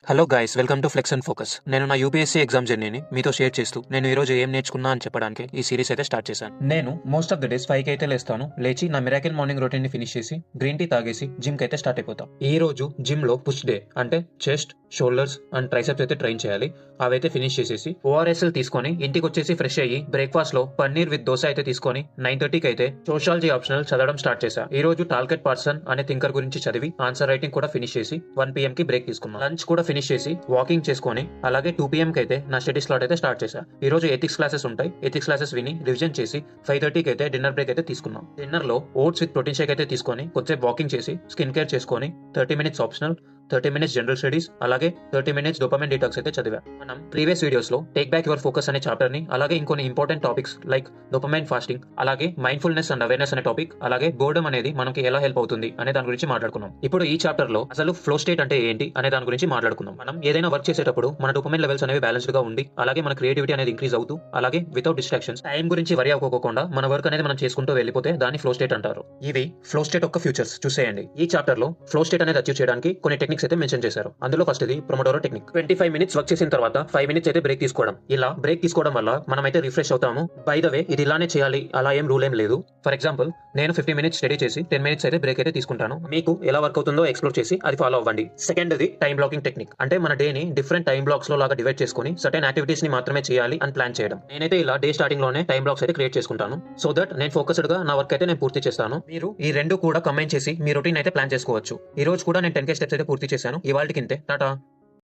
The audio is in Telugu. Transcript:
Hello guys, welcome to Flex and Focus. నేను నా యూపీఎస్సీ ఎగ్జామ్ జర్నీని మీతో షేర్ చేస్తూ నేను ఈరోజు ఏం నేర్చుకున్నా అని చెప్పడానికి ఈ సిరీస్ అయితే స్టార్ట్ చేశాను. నేను మోస్ట్ ఆఫ్ ద డేస్ 5కి అయితే లేస్తాను. లేచి నా మిరాకిల్ మార్నింగ్ రొటీన్ ని ఫినిష్ చేసి గ్రీన్ టీ తాగేసి జిమ్ కి అయితే స్టార్ట్ అయిపోతా. ఈ రోజు జిమ్ లో పుష్ డే అంటే చెస్ట్, షోల్డర్స్ అండ్ ట్రైసెప్స్ అయితే ట్రైన్ చేయాలి. అవైతే ఫినిష్ చేసేసి ఓఆర్ఎస్ఎల్ తీసుకొని ఇంటికి వచ్చేసి ఫ్రెష్ అయ్యి బ్రేక్ఫాస్ట్ లో పన్నీర్ విత్ దోశ అయితే తీసుకొని 9:30కి అయితే సోషాలజీ ఆప్షనల్ చదవడం స్టార్ట్ చేశా. ఈ రోజు టాల్కెట్ పార్సన్ అనే థింకర్ గురించి చదివి ఆన్సర్ రైటింగ్ కూడా ఫినిష్ చేసి 1 PM కి బ్రేక్ తీసుకున్నాను. లంచ్ కూడా ఫినిష్ చేసి వాకింగ్ చేసుకొని అలాగే 2 PM కి అయితే నా స్టడీ స్లాట్ అయితే స్టార్ట్ చేశా. ఈ రోజు ఎథిక్స్ క్లాసెస్ ఉంటాయి. ఎథిక్స్ క్లాసెస్ విని రివిజన్ చేసి 5:30కి అయితే డిన్నర్ బ్రేక్ అయితే తీసుకున్నాం. డిన్నర్ లో ఓట్స్ విత్ ప్రోటీన్ షేక్ అయితే తీసుకొని కొద్దిసేపు వాకింగ్ చేసి స్కిన్ కేర్ చేసుకొని 30 minutes optional, 30 minutes general studies అలాగే 30 minutes డోపమైన్ డిటాక్స్ అయితే చదివా. మనం ప్రీవియస్ వీడియోస్ లో టేక్ బ్యాక్ యువర్ ఫోకస్ అనే చాప్టర్ ని అలాగే ఇంకొన్ని important topics like dopamine fasting అలాగే మైండ్ఫుల్నెస్ అండ్ అవేర్నెస్ అనే టాపిక్ అలాగే బోర్డమ్ అనేది మనకి ఎలా హెల్ప్ అవుతుంది అనే దాని గురించి మాట్లాడుకున్నాం. ఇప్పుడు ఈ చాప్టర్ లో అసలు ఫ్లో స్టేట్ అంటే ఏంటి అనే దాని గురించి మాట్లాడుకుందాం. మనం ఏదైనా వర్క్ చేసేటప్పుడు మన డోపమైన్ లెవెల్స్ అనేవి బ్యాలెన్స్డ్ గా ఉండి అలాగే మన క్రియేటివిటీ అనేది ఇంక్రీజ్ అవుతూ అలాగే వితౌట్ డిస్ట్రాక్షన్స్ టైం గురించి వరి అవ్వకోకుండా మన వర్క్ అనేది మనం చేసుకుంటూ వెళ్ళిపోతే దాన్ని ఫ్లో స్టేట్ అంటారు. ఇవి ఫ్లో స్టేట్ యొక్క ఫ్యూచర్స్ చూసేయండి. ఈ చాప్టర్ లో ఫ్లో స్టేట్ అనేది అచీవ్ చేయడానికి కొన్ని టెక్నిక్స్ అయితే మెన్షన్ చేశారు. అందులో ఫస్ట్ ఇది ప్రొమోడోరో టెక్నిక్. 25 minutes వర్క్ చేసిన తర్వాత 5 minutes అయితే బ్రేక్ తీసుకోవడం. ఇలా బ్రేక్ తీసుకోవడం వల్ల మనం అయితే రిఫ్రెష్ అవుతాము. బై ద వే ఇది ఇలానే చేయాలి, అలా ఏం రూల్ ఏం లేదు. ఫర్ ఎగ్జాంపుల్ నేను 50 minutes స్టడీ చేసి 10 minutes అయితే బ్రేక్ అయితే తీసుకుంటాను. మీకు ఎలా వర్క్ అవుతుందో ఎక్స్ప్లోర్ చేసి అది ఫాలో అవ్వండి. సెకండ్ ఇది టైం బ్లాకింగ్ టెక్నిక్. అంటే మన డే ని డిఫరెంట్ టైం బ్లాక్స్ లో లాగా డివైడ్ చేసుకుని సర్టెన్ యాక్టివిటీస్ ని మాత్రమే చేయాలి అని ప్లాన్ చేయడం. నేనైతే ఇలా డే స్టార్టింగ్ లోనే టైం బ్లాక్స్ అయితే క్రియేట్ చేసుకుంటాను. సో దట్ నేను ఫోకస్డ్ గా నా వర్క్ అయితే నేను పూర్తి చేస్తాను. మీరు ఈ రెండు కూడా కంబైన్ చేసి మీ రొటీన్ అయితే ప్లాన్ చేసుకోవచ్చు. ఈ రోజు కూడా నేను 10K స్టెప్స్ అయితే పూర్తి చేశాను. ఇవాళకి ఇంతే. టాటా.